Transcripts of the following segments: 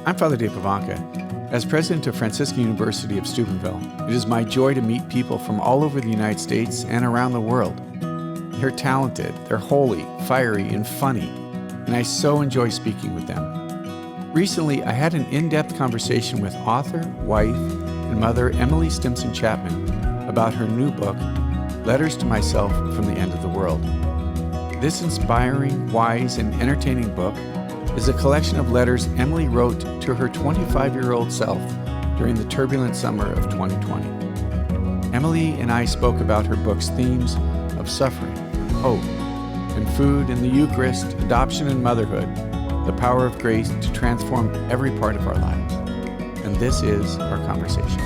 I'm Father Dave Pavanka. As president of Franciscan University of Steubenville, it is my joy to meet people from all over the United States and around the world. They're talented, they're holy, fiery, and funny, and I so enjoy speaking with them. Recently, I had an in-depth conversation with author, wife, and mother Emily Stimpson Chapman about her new book, Letters to Myself from the End of the World. This inspiring, wise, and entertaining book is a collection of letters Emily wrote to her 25-year-old self during the turbulent summer of 2020. Emily and I spoke about her book's themes of suffering, hope, and food and the Eucharist, adoption and motherhood, the power of grace to transform every part of our lives. And this is our conversation.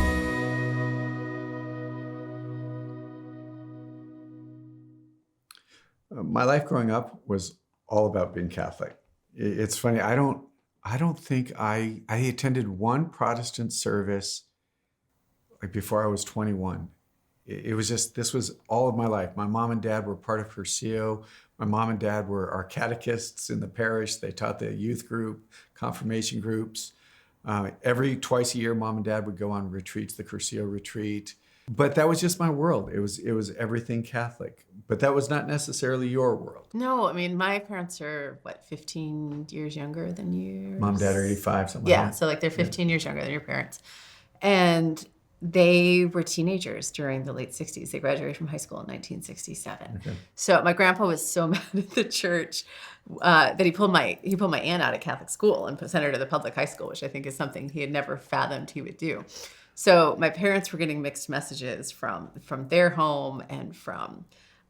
My life growing up was all about being Catholic. It's funny, I don't think I attended one Protestant service like before I was 21. It was just, this was all of my life. My mom and dad were part of Curcio. My mom and dad were our catechists in the parish. They taught the youth group, confirmation groups. Twice a year, mom and dad would go on retreats, the Curcio retreat. But that was just my world. It was everything Catholic. But that was not necessarily your world. No, I mean, my parents are, 15 years younger than you? Mom and dad are 85, something yeah, like that. so they're 15 years younger than your parents. And they were teenagers during the late 60s. They graduated from high school in 1967. Okay. So my grandpa was so mad at the church that he pulled my aunt out of Catholic school and sent her to the public high school, which I think is something he had never fathomed he would do. So my parents were getting mixed messages from their home and from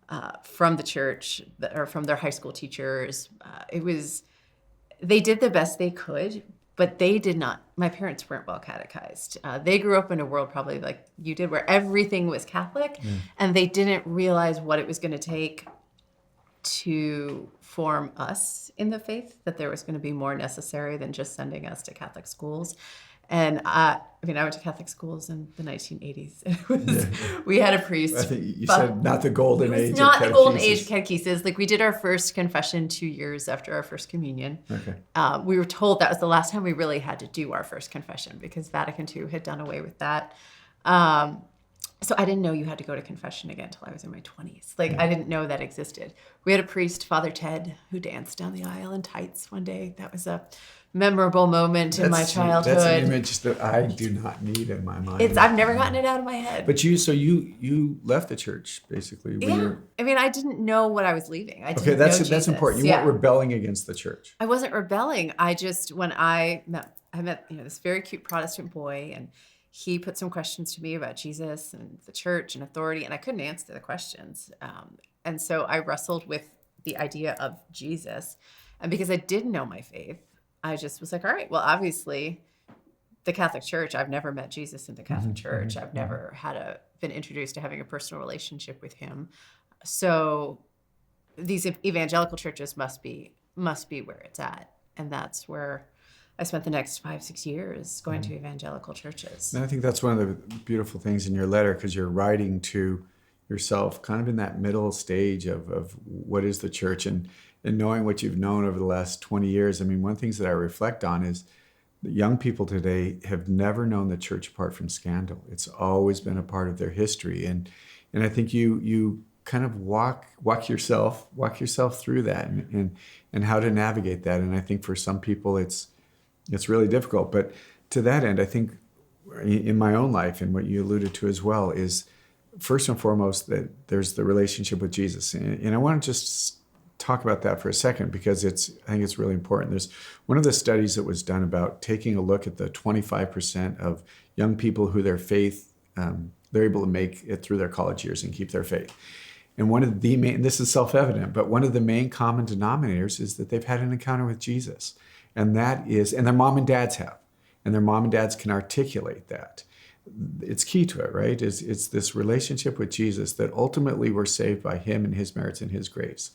the church or from their high school teachers. They did the best they could, but they did not. My parents weren't well catechized. They grew up in a world probably like you did, where everything was Catholic, and they didn't realize what it was going to take to form us in the faith, that there was going to be more necessary than just sending us to Catholic schools. And I went to Catholic schools in the 1980s. We had a priest. I think you said not the golden age. Not the golden age of catechesis. Like, we did our first confession 2 years after our first communion. Okay. We were told that was the last time we really had to do our first confession because Vatican II had done away with that. So I didn't know you had to go to confession again until I was in my 20s. I didn't know that existed. We had a priest, Father Ted, who danced down the aisle in tights one day. That was a memorable moment in my childhood. That's an image that I do not need in my mind. I've never gotten it out of my head. But you left the church, basically. I didn't know what I was leaving. That's important. You weren't rebelling against the church. I wasn't rebelling. When I met this very cute Protestant boy, and he put some questions to me about Jesus and the church and authority, and I couldn't answer the questions. And so I wrestled with the idea of Jesus. And because I didn't know my faith, I just was like, all right, well, obviously the Catholic Church, I've never met Jesus in the Catholic Church. I've never been introduced to having a personal relationship with him. So these evangelical churches must be where it's at. And that's where I spent the next 5-6 years going to evangelical churches. And I think that's one of the beautiful things in your letter, because you're writing to yourself kind of in that middle stage of what is the church, and knowing what you've known over the last 20 years. I mean, one of the things that I reflect on is that young people today have never known the church apart from scandal. It's always been a part of their history. And I think you kind of walk yourself through that and how to navigate that. And I think for some people it's really difficult. But to that end, I think in my own life, and what you alluded to as well, is first and foremost that there's the relationship with Jesus. And I want to just talk about that for a second, because I think it's really important. There's one of the studies that was done about taking a look at the 25% of young people who their faith, they're able to make it through their college years and keep their faith. And one of the main, this is self-evident, but one of the main common denominators is that they've had an encounter with Jesus. And that is, and their mom and dads have, and their mom and dads can articulate that. It's key to it, right? It's this relationship with Jesus that ultimately we're saved by him and his merits and his grace.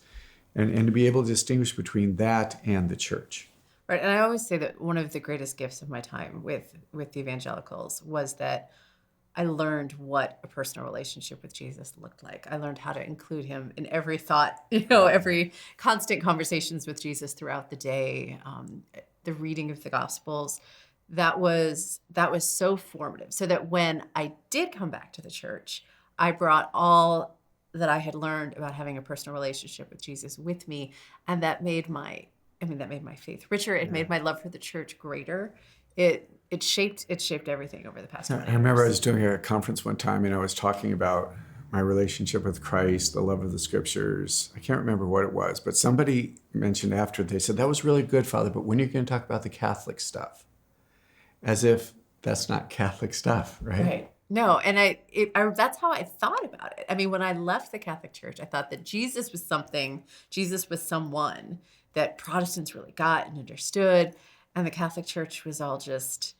And to be able to distinguish between that and the church. Right, and I always say that one of the greatest gifts of my time with the evangelicals was that I learned what a personal relationship with Jesus looked like. I learned how to include him in every thought, every constant conversations with Jesus throughout the day. the reading of the Gospels, that was so formative. So that when I did come back to the church, I brought all that I had learned about having a personal relationship with Jesus with me, and that made my faith richer. It made my love for the church greater. It shaped everything over the past 20 years. I remember I was doing a conference one time, and I was talking about my relationship with Christ, the love of the scriptures. I can't remember what it was, but somebody mentioned after, they said, that was really good, Father, but when are you going to talk about the Catholic stuff? As if that's not Catholic stuff, right? Right. No, and that's how I thought about it. I mean, when I left the Catholic Church, I thought that Jesus was someone that Protestants really got and understood, and the Catholic Church was all just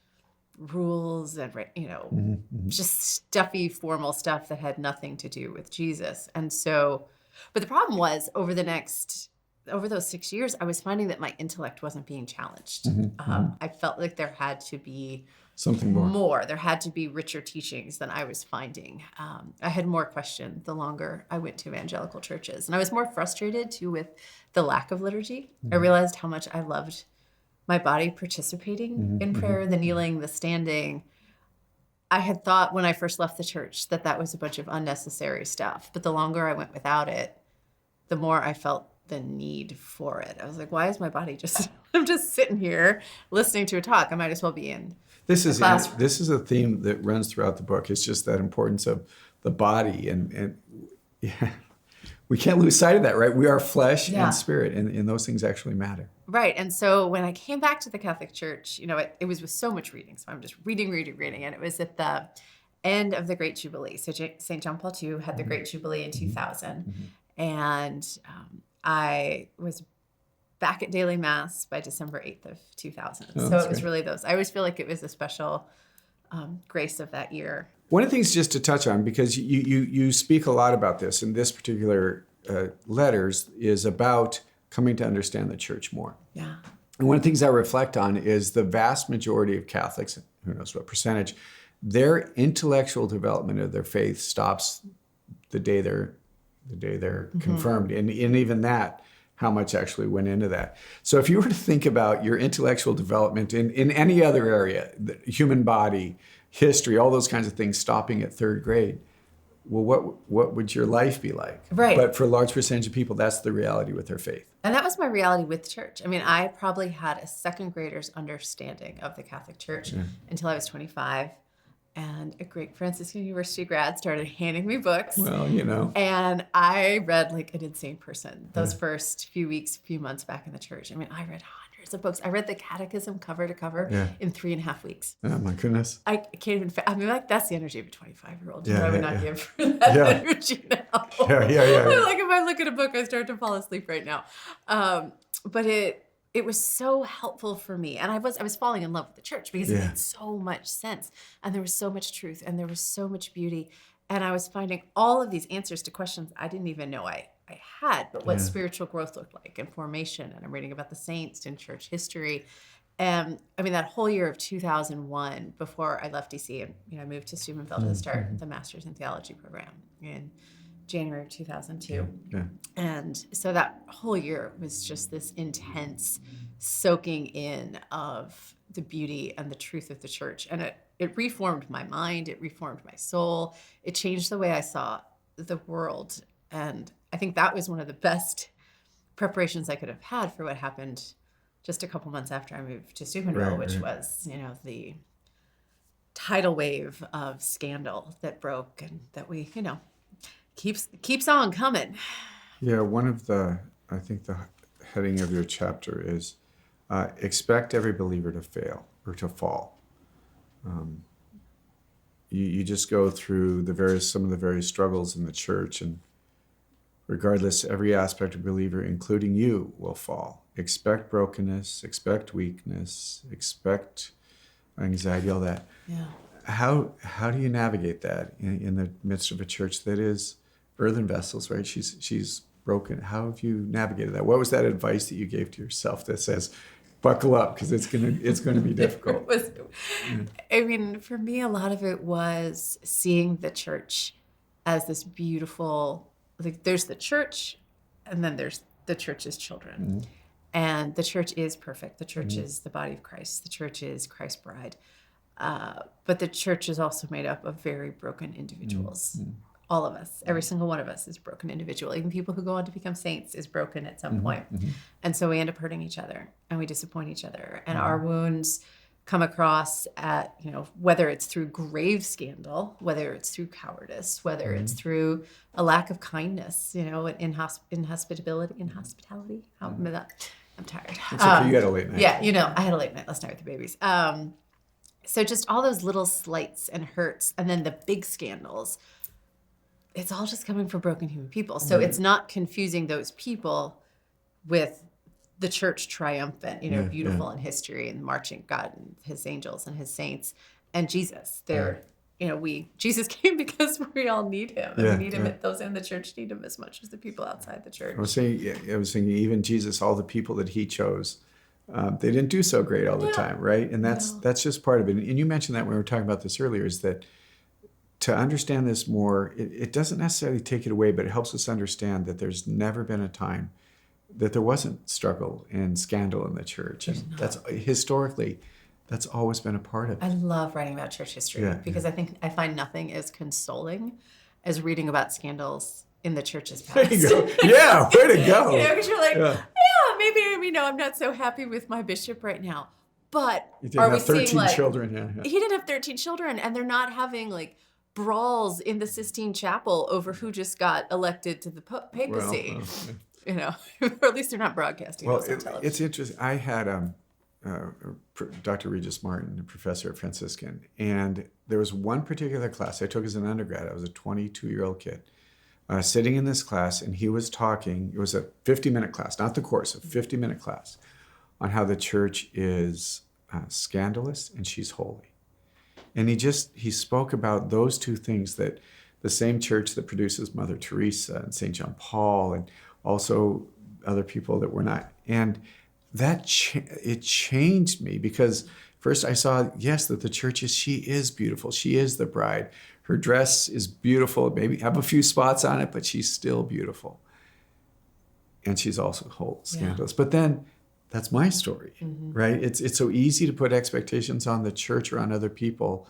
rules and, just stuffy, formal stuff that had nothing to do with Jesus. And so, but the problem was over those 6 years, I was finding that my intellect wasn't being challenged. I felt like there had to be something more. There had to be richer teachings than I was finding. I had more questions the longer I went to evangelical churches. And I was more frustrated, too, with the lack of liturgy. I realized how much I loved my body participating in prayer, the kneeling, the standing. I had thought when I first left the church that was a bunch of unnecessary stuff. But the longer I went without it, the more I felt the need for it. I was like, why is my body I'm just sitting here listening to a talk. I might as well be in This is a theme that runs throughout the book. It's just that importance of the body. And yeah, we can't lose sight of that, right? We are flesh and spirit, and those things actually matter. Right. And so when I came back to the Catholic Church, it was with so much reading. So I'm just reading. And it was at the end of the Great Jubilee. So St. John Paul II had the Great Jubilee in 2000. And I was back at daily Mass by December 8th of 2000. Oh, so it was really those. I always feel like it was a special grace of that year. One of the things just to touch on, because you speak a lot about this in this particular letters, is about coming to understand the church more. Yeah. And one of the things I reflect on is the vast majority of Catholics, who knows what percentage, their intellectual development of their faith stops the day they're confirmed. And even that, how much actually went into that. So if you were to think about your intellectual development in any other area, the human body, history, all those kinds of things, stopping at third grade, well, what would your life be like? Right. But for a large percentage of people, that's the reality with their faith. And that was my reality with church. I mean, I probably had a second grader's understanding of the Catholic Church until I was 25. And a great Franciscan University grad started handing me books. Well, And I read like an insane person those first few months back in the church. I mean, I read hundreds of books. I read the Catechism cover to cover in 3.5 weeks. Oh, my goodness. I can't even, like, that's the energy of a 25-year-old. I would not give for that energy now. Yeah. Like, if I look at a book, I start to fall asleep right now. But it was so helpful for me. And I was falling in love with the church because it made so much sense. And there was so much truth and there was so much beauty. And I was finding all of these answers to questions I didn't even know I had, but what spiritual growth looked like and formation. And I'm reading about the saints in church history. And I mean, that whole year of 2001, before I left DC, and I moved to Steubenville to start the Master's in Theology program in January of 2002. And so that whole year was just this intense soaking in of the beauty and the truth of the church. And it reformed my mind. It reformed my soul. It changed the way I saw the world. And I think that was one of the best preparations I could have had for what happened just a couple months after I moved to Steubenville, which was, the tidal wave of scandal that broke and that we, keeps on coming. Yeah, I think the heading of your chapter is expect every believer to fail or to fall. You just go through some of the various struggles in the church, and regardless, every aspect of believer, including you, will fall. Expect brokenness, expect weakness, expect anxiety, all that. Yeah. How do you navigate that in the midst of a church that is earthen vessels, right? She's broken. How have you navigated that? What was that advice that you gave to yourself that says, buckle up because it's gonna be difficult? I mean, for me, a lot of it was seeing the church as this beautiful, like there's the church and then there's the church's children. And the church is perfect. The church is the body of Christ. The church is Christ's bride. But the church is also made up of very broken individuals. All of us, every single one of us is a broken individual. Even people who go on to become saints is broken at some point. And so we end up hurting each other and we disappoint each other. And our wounds come across at, whether it's through grave scandal, whether it's through cowardice, whether it's through a lack of kindness, inhospitality. I'm tired. It's okay. You had a late night. Yeah, I had a late night last night with the babies. So just all those little slights and hurts, and then the big scandals, it's all just coming from broken human people. So it's not confusing those people with the church triumphant, beautiful in history and marching God and his angels and his saints and Jesus. Jesus came because we all need him. And we need him. Those in the church need him as much as the people outside the church. I was thinking even Jesus, all the people that he chose, they didn't do so great all the time, right? And that's just part of it. And you mentioned that when we were talking about this earlier, is that to understand this more, it doesn't necessarily take it away, but it helps us understand that there's never been a time that there wasn't struggle and scandal in the church. And that's historically, that's always been a part of it. I love writing about church history because I find nothing as consoling as reading about scandals in the church's past. There you go. Yeah, way to go. Because you're like, maybe I'm not so happy with my bishop right now. But you didn't have 13 children. He didn't have 13 children, and they're not having brawls in the Sistine Chapel over who just got elected to the papacy. Or at least they're not broadcasting. Well, it's interesting. I had Dr. Regis Martin, a professor at Franciscan, and there was one particular class I took as an undergrad. I was a 22-year-old kid sitting in this class, and he was talking. It was a 50-minute class, not the course, a 50-minute class on how the church is scandalous and she's holy. And he spoke about those two things, that the same church that produces Mother Teresa and St. John Paul and also other people that were not. And that it changed me, because first I saw, yes, that the church she is beautiful. She is the bride. Her dress is beautiful, maybe have a few spots on it, but she's still beautiful. And she's also scandalous. But then that's my story, right? It's so easy to put expectations on the church or on other people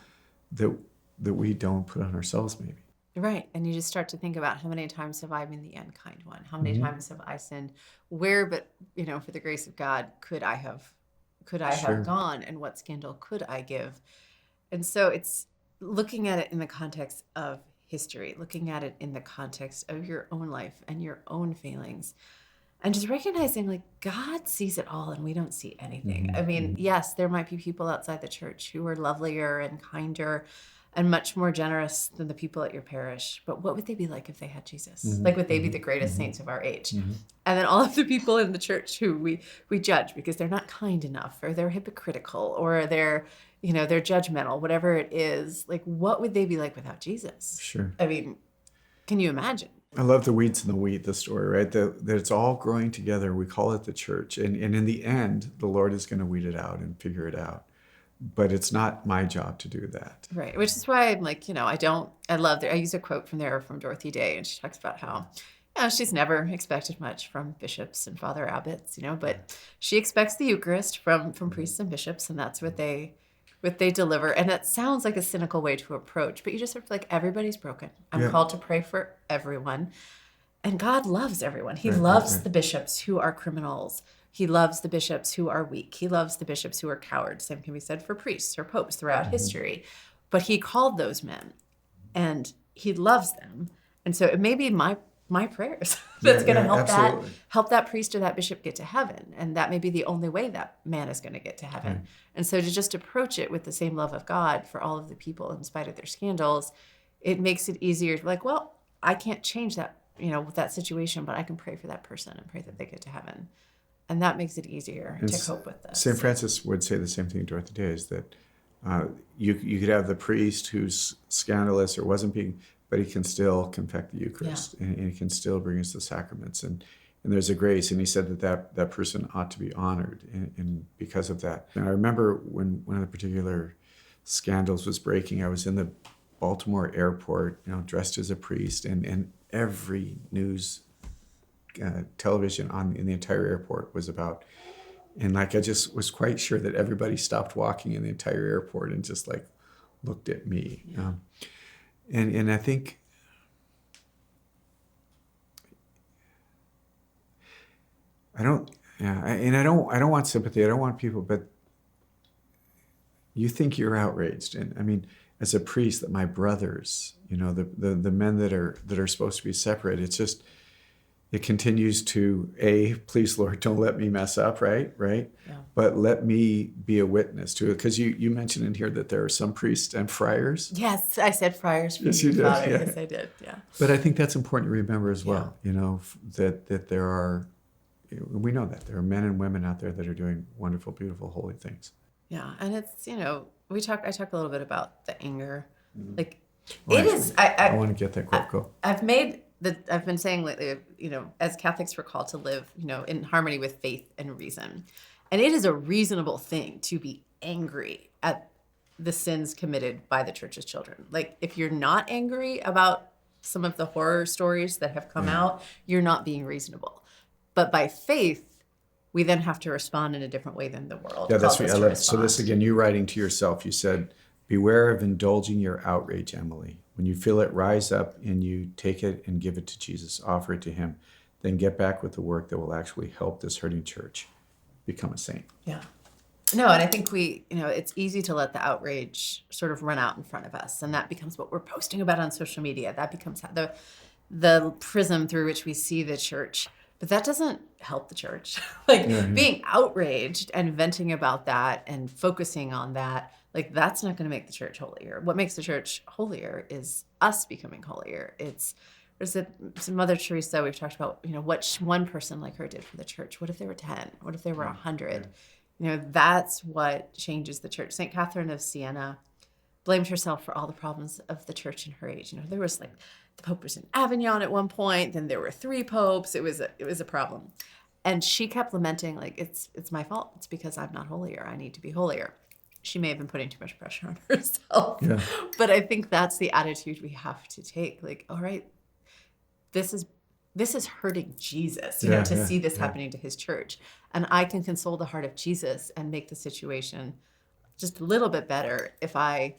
that we don't put on ourselves, maybe. Right. And you just start to think about, how many times have I been the unkind one? How many times have I sinned? Where, but for the grace of God, could I have gone, and what scandal could I give? And so it's looking at it in the context of history, looking at it in the context of your own life and your own failings, and just recognizing God sees it all and we don't see anything. I mean, yes, there might be people outside the church who are lovelier and kinder and much more generous than the people at your parish. But what would they be like if they had Jesus? Would they be the greatest saints of our age? And then all of the people in the church who we judge because they're not kind enough, or they're hypocritical, or they're judgmental, whatever it is, what would they be like without Jesus? Sure. I mean, can you imagine? I love the weeds and the wheat, the story, right? That it's all growing together. We call it the church. And in the end, the Lord is going to weed it out and figure it out. But it's not my job to do that. Right. Which is why I'm I use a quote from Dorothy Day, and she talks about how, she's never expected much from bishops and Father Abbots, but she expects the Eucharist from priests and bishops, and that's what they deliver. And that sounds like a cynical way to approach, but you just have to everybody's broken. I'm called to pray for everyone. And God loves everyone. He loves the bishops who are criminals. He loves the bishops who are weak. He loves the bishops who are cowards. Same can be said for priests or popes throughout history. But he called those men, and he loves them. And so it may be my prayers that's going to help that priest or that bishop get to heaven. And that may be the only way that man is going to get to heaven. Right. And so to just approach it with the same love of God for all of the people in spite of their scandals, it makes it easier to I can't change that, that situation, but I can pray for that person and pray that they get to heaven. And that makes it easier to cope with this. St. Francis would say the same thing to Dorothy Day, is that you could have the priest who's scandalous or wasn't being, but he can still confect the Eucharist, and he can still bring us the sacraments. And there's a grace. And he said that person ought to be honored and because of that. And I remember when one of the particular scandals was breaking, I was in the Baltimore airport, dressed as a priest, and every news television on in the entire airport was about. And like, I just was quite sure that everybody stopped walking in the entire airport and just like looked at me. Yeah. And I think, I don't want sympathy. I don't want people, but you think you're outraged. And I mean, as a priest, that my brothers, the men that are supposed to be separate, it's just, it continues to, please, Lord, don't let me mess up, right? Yeah. But let me be a witness to it. Because you mentioned in here that there are some priests and friars. Yes, I said friars. Yes, you did. Yeah. Yes, I did, yeah. But I think that's important to remember as well, that there are, we know that there are men and women out there that are doing wonderful, beautiful, holy things. Yeah, and it's, I talk a little bit about the anger. Like, I want to get that quote. Go. I've been saying lately, as Catholics, we're called to live, in harmony with faith and reason. And it is a reasonable thing to be angry at the sins committed by the church's children. Like, if you're not angry about some of the horror stories that have come out, you're not being reasonable. But by faith, we then have to respond in a different way than the world. Yeah, that's what I love. So this, again, you writing to yourself, you said, beware of indulging your outrage, Emily. When you feel it rise up in you, take it and give it to Jesus. Offer it to him. Then get back with the work that will actually help this hurting church become a saint. Yeah. No, and I think it's easy to let the outrage sort of run out in front of us. And that becomes what we're posting about on social media. That becomes the prism through which we see the church. But that doesn't help the church. Being outraged and venting about that and focusing on that, that's not going to make the church holier. What makes the church holier is us becoming holier. There's Mother Teresa, we've talked about, what one person like her did for the church. What if there were 10? What if there were 100? That's what changes the church. St. Catherine of Siena blamed herself for all the problems of the church in her age. There was the Pope was in Avignon at one point, then there were 3 popes. It was a problem. And she kept lamenting, it's my fault. It's because I'm not holier. I need to be holier. She may have been putting too much pressure on herself. Yeah. But I think that's the attitude we have to take. All right, this is hurting Jesus, to see this happening to his church. And I can console the heart of Jesus and make the situation just a little bit better if I,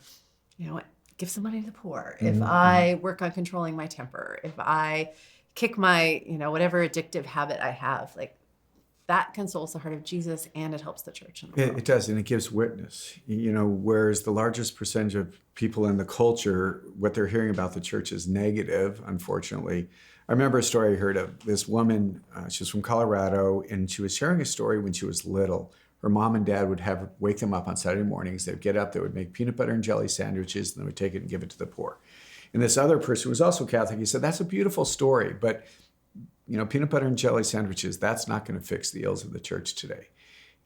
give some money to the poor, if I work on controlling my temper, if I kick my, whatever addictive habit I have, that consoles the heart of Jesus and it helps the church in the world. It does, and it gives witness. Whereas the largest percentage of people in the culture, what they're hearing about the church is negative, unfortunately. I remember a story I heard of this woman, she was from Colorado, and she was sharing a story when she was little. Her mom and dad would wake them up on Saturday mornings. They'd get up, they would make peanut butter and jelly sandwiches, and they would take it and give it to the poor. And this other person who was also Catholic, he said, that's a beautiful story, but peanut butter and jelly sandwiches, that's not going to fix the ills of the church today.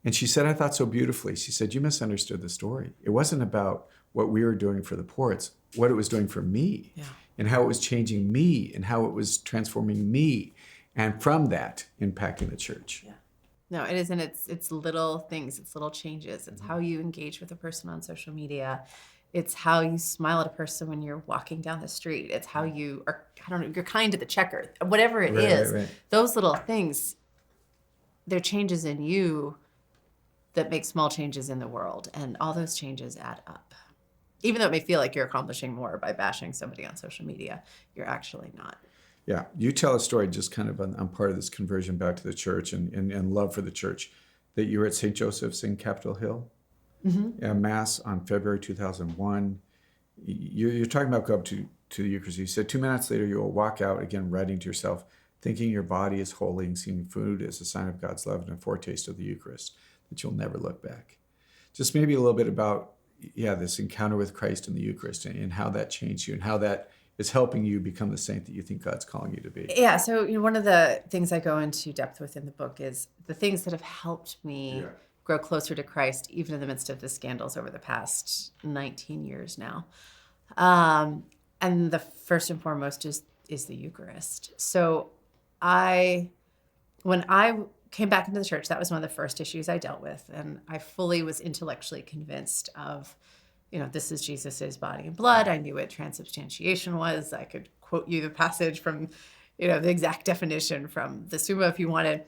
And she said, I thought so beautifully. She said, you misunderstood the story. It wasn't about what we were doing for the poor. It's what it was doing for me and how it was changing me and how it was transforming me. And from that, impacting the church. Yeah. No, it is. And it's little things. It's little changes. It's how you engage with a person on social media. It's how you smile at a person when you're walking down the street. It's how you are, you're kind to the checker. Whatever it is, right. Those little things, they're changes in you that make small changes in the world. And all those changes add up. Even though it may feel like you're accomplishing more by bashing somebody on social media, you're actually not. Yeah. You tell a story just kind of on part of this conversion back to the church and love for the church, that you were at St. Joseph's in Capitol Hill. Mm-hmm. Mass on February 2001. You're talking about go up to the Eucharist. You said 2 minutes later you will walk out, again writing to yourself, thinking your body is holy and seeing food as a sign of God's love and a foretaste of the Eucharist, that you'll never look back. Just maybe a little bit about this encounter with Christ in the Eucharist and how that changed you and how that is helping you become the saint that you think God's calling you to be. Yeah, so one of the things I go into depth with in the book is the things that have helped me grow closer to Christ, even in the midst of the scandals over the past 19 years now. And the first and foremost is the Eucharist. So when I came back into the church, that was one of the first issues I dealt with. And I fully was intellectually convinced of, this is Jesus's body and blood. I knew what transubstantiation was. I could quote you the passage from, the exact definition from the Summa if you wanted.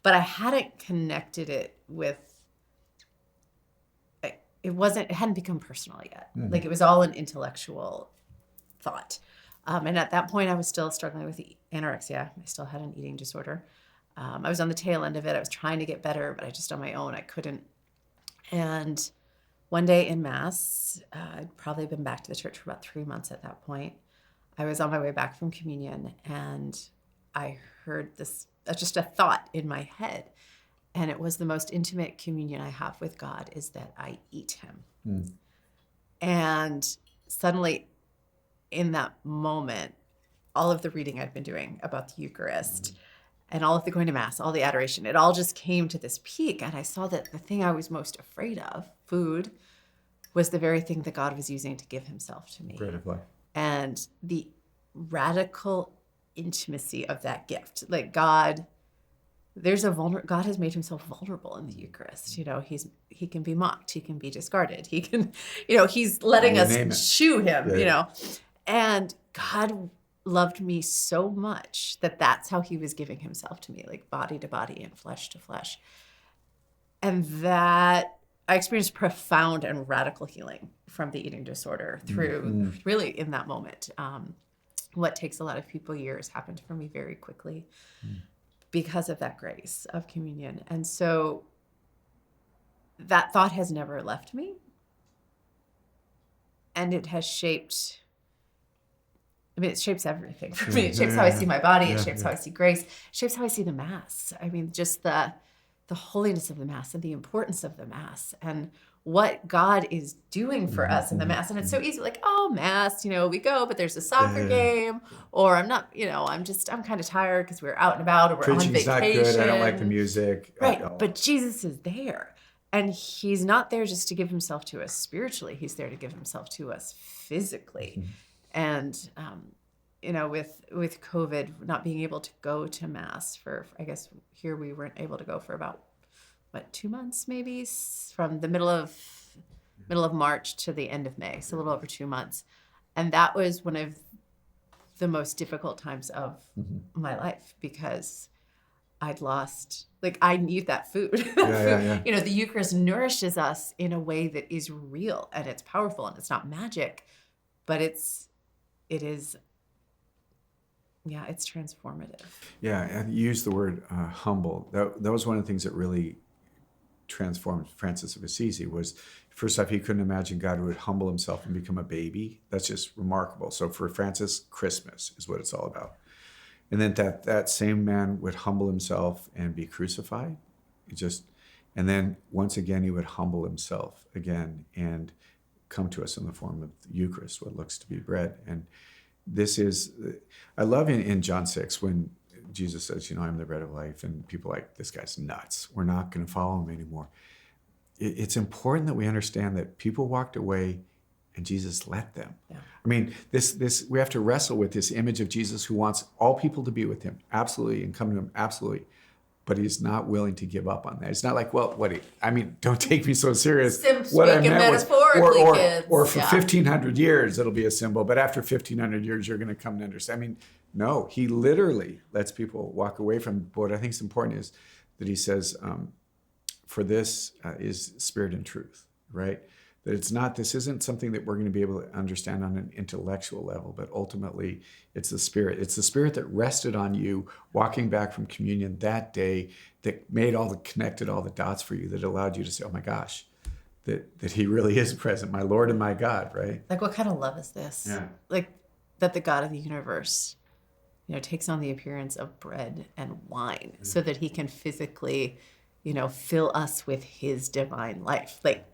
But I hadn't connected it with, it hadn't become personal yet. Like it was all an intellectual thought. And at that point I was still struggling with anorexia. I still had an eating disorder. I was on the tail end of it. I was trying to get better, but I just on my own, I couldn't. And one day in Mass, I'd probably been back to the church for about 3 months at that point. I was on my way back from communion and I heard this, just a thought in my head. And it was the most intimate communion I have with God is that I eat him. And suddenly in that moment, all of the reading I'd been doing about the Eucharist and all of the going to Mass, all the adoration, it all just came to this peak. And I saw that the thing I was most afraid of, food, was the very thing that God was using to give himself to me. Bread of life. And the radical intimacy of that gift. Like God has made himself vulnerable in the Eucharist. He can be mocked. He can be discarded. He can, he's letting us chew him, and God loved me so much that that's how he was giving himself to me, like body to body and flesh to flesh. And that I experienced profound and radical healing from the eating disorder through really in that moment. What takes a lot of people years happened for me very quickly because of that grace of communion. And so that thought has never left me. And it has shaped, it shapes everything for me. It shapes how I see my body. It shapes how I see grace. It shapes how I see the Mass. Just the holiness of the Mass and the importance of the Mass and what God is doing for us in the Mass. And it's so easy, like, oh, Mass, we go, but there's a soccer game, or I'm not, I'm kind of tired because we're out and about, or we're on vacation. Preaching's not good. I don't like the music. Right. But Jesus is there. And he's not there just to give himself to us spiritually. He's there to give himself to us physically. And, with COVID, not being able to go to Mass for, I guess here we weren't able to go for about, 2 months maybe, from the middle of March to the end of May, so a little over 2 months. And that was one of the most difficult times of my life because I'd lost, I need that food. The Eucharist nourishes us in a way that is real and it's powerful and it's not magic, but it is, it's transformative. Yeah, you used the word humble. That was one of the things that really transformed Francis of Assisi was, first off, he couldn't imagine God would humble himself and become a baby. That's just remarkable. So for Francis, Christmas is what it's all about. And then that same man would humble himself and be crucified. And then once again, he would humble himself again and come to us in the form of the Eucharist, what looks to be bread. And this is, I love in John 6 when Jesus says, I'm the bread of life, and people are like, this guy's nuts. We're not going to follow him anymore. It's important that we understand that people walked away and Jesus let them. Yeah. This we have to wrestle with this image of Jesus who wants all people to be with him, absolutely, and come to him, absolutely. But he's not willing to give up on that. It's not like, don't take me so serious. What I meant was, or for 1,500 years, it'll be a symbol. But after 1,500 years, you're going to come to understand. No, he literally lets people walk away from. But what I think is important is that he says, for this is spirit and truth, right? That this isn't something that we're going to be able to understand on an intellectual level, but ultimately it's the Spirit. It's the Spirit that rested on you walking back from communion that day, that connected all the dots for you, that allowed you to say, oh my gosh, that he really is present, my Lord and my God, right? Like, what kind of love is this? Yeah. Like, that the God of the universe, takes on the appearance of bread and wine so that he can physically, fill us with his divine life. Like,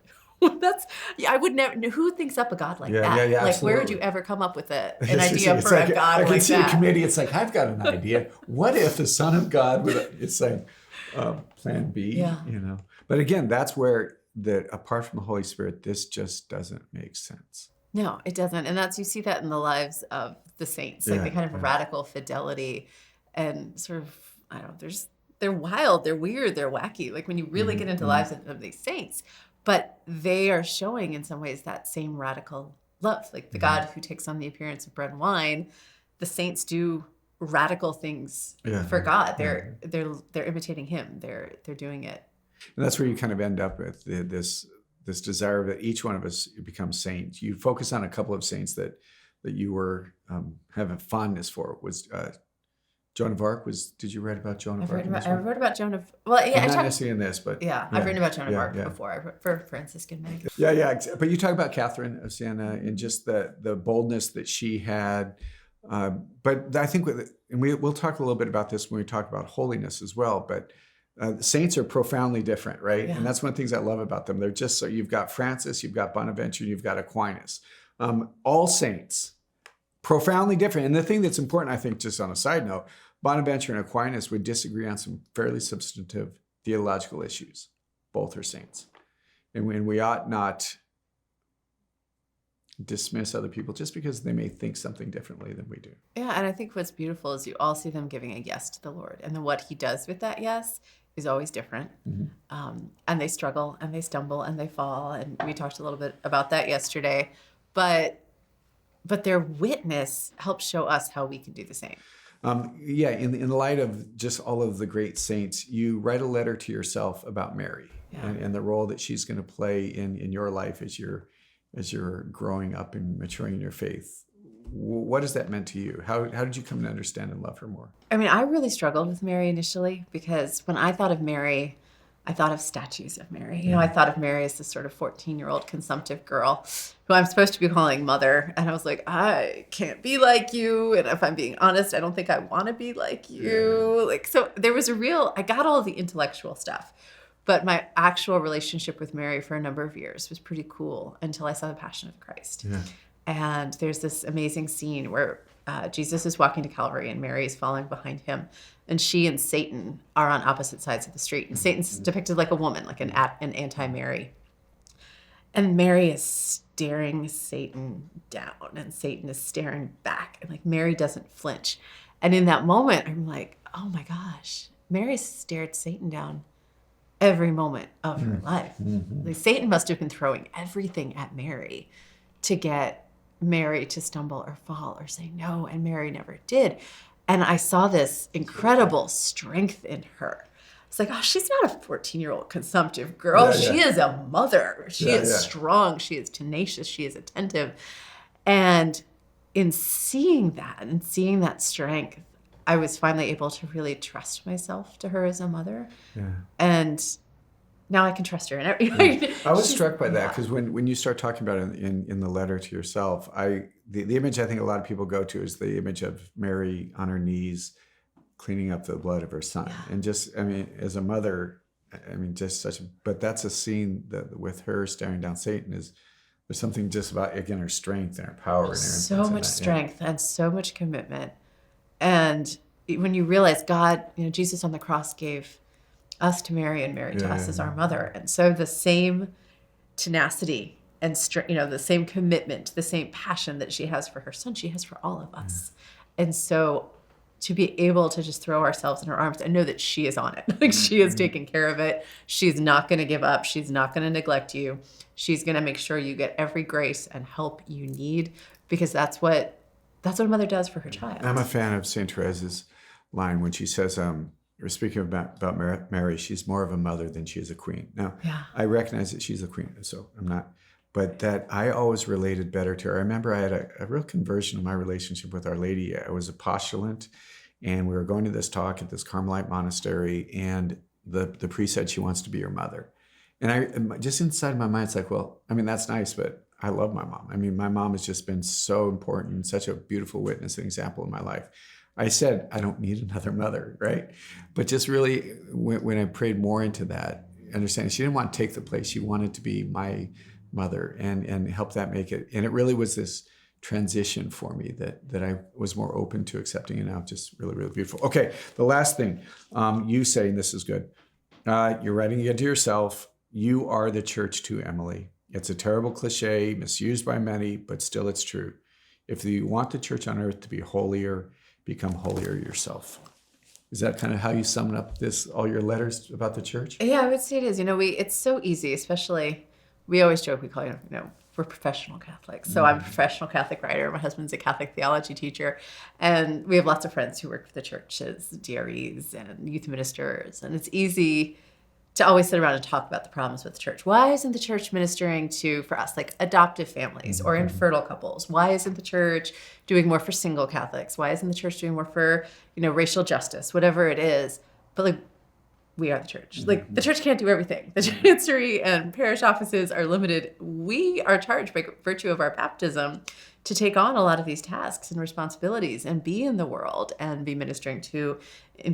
I would never. Who thinks up a God like that? Yeah, like, where would you ever come up with an idea for a God like that? I can see a committee. It's like, I've got an idea. What if the Son of God it's like plan B, But again, that's where apart from the Holy Spirit, this just doesn't make sense. No, it doesn't. And you see that in the lives of the saints, like the kind of radical fidelity and sort of, I don't know, they're wild, they're weird, they're wacky. Like when you really get into the lives of these saints, but they are showing in some ways that same radical love, like the God who takes on the appearance of bread and wine. The saints do radical things for God. They're imitating him. They're doing it. And that's where you kind of end up with this desire that each one of us becomes saints. You focus on a couple of saints that you were having fondness for. Was Joan of Arc? Did you write about Joan of Arc? I wrote about Joan of. Well, yeah, not necessarily in this, but I've written about Joan of Arc before. I wrote for Franciscan mag. Yeah. But you talk about Catherine of Siena and just the boldness that she had. But I think, and we'll talk a little bit about this when we talk about holiness as well. But the saints are profoundly different, right? Yeah. And that's one of the things I love about them. They're just so you've got Francis, you've got Bonaventure, you've got Aquinas. All saints, profoundly different. And the thing that's important, I think, just on a side note, Bonaventure and Aquinas would disagree on some fairly substantive theological issues. Both are saints. And we ought not dismiss other people just because they may think something differently than we do. Yeah, and I think what's beautiful is you all see them giving a yes to the Lord. And then what he does with that yes is always different. Mm-hmm. And they struggle and they stumble and they fall. And we talked a little bit about that yesterday. But their witness helps show us how we can do the same. In light of just all of the great saints, you write a letter to yourself about Mary and the role that she's going to play in your life as you're growing up and maturing in your faith. What has that meant to you? How did you come to understand and love her more? I mean, I really struggled with Mary initially because when I thought of Mary, I thought of statues of Mary. You know, I thought of Mary as this sort of 14-year-old consumptive girl who I'm supposed to be calling mother. And I was like, I can't be like you. And if I'm being honest, I don't think I want to be like you. Yeah. So there was I got all of the intellectual stuff. But my actual relationship with Mary for a number of years was pretty cool until I saw the Passion of Christ. Yeah. And there's this amazing scene where Jesus is walking to Calvary and Mary is following behind him. And she and Satan are on opposite sides of the street. And Satan's depicted like a woman, like an anti-Mary. And Mary is staring Satan down and Satan is staring back. And like Mary doesn't flinch. And in that moment, I'm like, oh my gosh, Mary stared Satan down every moment of her life. Mm-hmm. Like Satan must have been throwing everything at Mary to get Mary to stumble or fall or say no, and Mary never did. And I saw this incredible strength in her. It's like, oh, she's not a 14-year-old consumptive girl. She is a mother. She is strong. She is tenacious. She is attentive. And in seeing that strength, I was finally able to really trust myself to her as a mother. Yeah. And now I can trust her. And I was struck by that because when you start talking about it in the letter to yourself, the image I think a lot of people go to is the image of Mary on her knees cleaning up the blood of her son. Yeah. And just, I mean, as a mother, I mean, just but that's a scene that with her staring down Satan there's something just about, again, her strength and her power. And so much strength and so much commitment. And when you realize God, Jesus on the cross gave us to Mary and Mary to us as our mother. And so the same tenacity and the same commitment, the same passion that she has for her son, she has for all of us. And so to be able to just throw ourselves in her arms and know that she is on it, like she is taking care of it. She's not going to give up. She's not going to neglect you. She's going to make sure you get every grace and help you need, because that's what a mother does for her child. I'm a fan of St. Therese's line when she says, we're speaking about Mary, she's more of a mother than she is a queen. Now, I recognize that she's a queen, so I'm not, but that I always related better to her. I remember I had a real conversion in my relationship with Our Lady. I was a postulant, and we were going to this talk at this Carmelite monastery, and the priest said she wants to be your mother. And I just inside my mind, it's like, well, I mean, that's nice, but I love my mom. I mean, my mom has just been so important and such a beautiful witness and example in my life. I said, I don't need another mother, right? But just really, when I prayed more into that, understanding she didn't want to take the place. She wanted to be my mother and help that make it. And it really was this transition for me that I was more open to accepting, and now just really, really beautiful. Okay, the last thing, you saying this is good. You're writing it to yourself. You are the church too, Emily. It's a terrible cliche, misused by many, but still it's true. If you want the church on earth to be holier, become holier yourself. Is that kind of how you sum up all your letters about the church? Yeah, I would say it is. It's so easy, especially we always joke, we call we're professional Catholics. So I'm a professional Catholic writer. My husband's a Catholic theology teacher. And we have lots of friends who work for the church as DREs and youth ministers. And it's easy to always sit around and talk about the problems with the church. Why isn't the church ministering for us, like adoptive families or infertile couples? Why isn't the church doing more for single Catholics? Why isn't the church doing more for, racial justice, whatever it is? But like, we are the church. Like, the church can't do everything. The chancery and parish offices are limited. We are charged by virtue of our baptism to take on a lot of these tasks and responsibilities and be in the world and be ministering to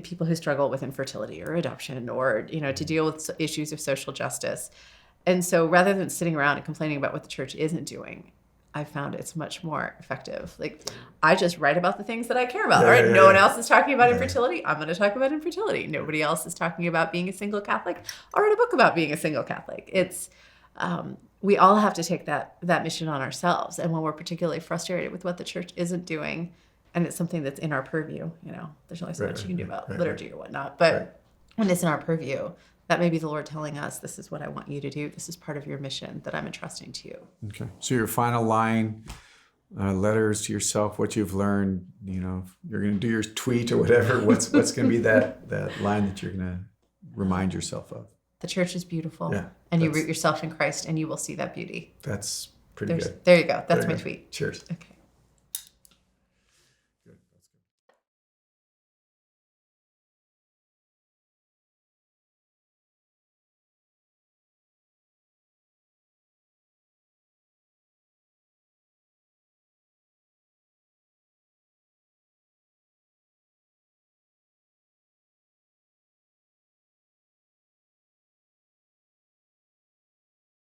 people who struggle with infertility or adoption or, to deal with issues of social justice. And so rather than sitting around and complaining about what the church isn't doing, I found it's much more effective. Like, I just write about the things that I care about. All right, no one else is talking about infertility. I'm going to talk about infertility. Nobody else is talking about being a single Catholic. I'll write a book about being a single Catholic. It's we all have to take that mission on ourselves. And when we're particularly frustrated with what the church isn't doing, and it's something that's in our purview, there's only so much you can do about liturgy or whatnot. But when it's in our purview, that may be the Lord telling us, this is what I want you to do. This is part of your mission that I'm entrusting to you. Okay. So your final line, letters to yourself, what you've learned, you're going to do your tweet or whatever. What's going to be that line that you're going to remind yourself of? The church is beautiful. Yeah, and you root yourself in Christ and you will see that beauty. That's pretty good. There you go. That's my tweet. Cheers. Okay.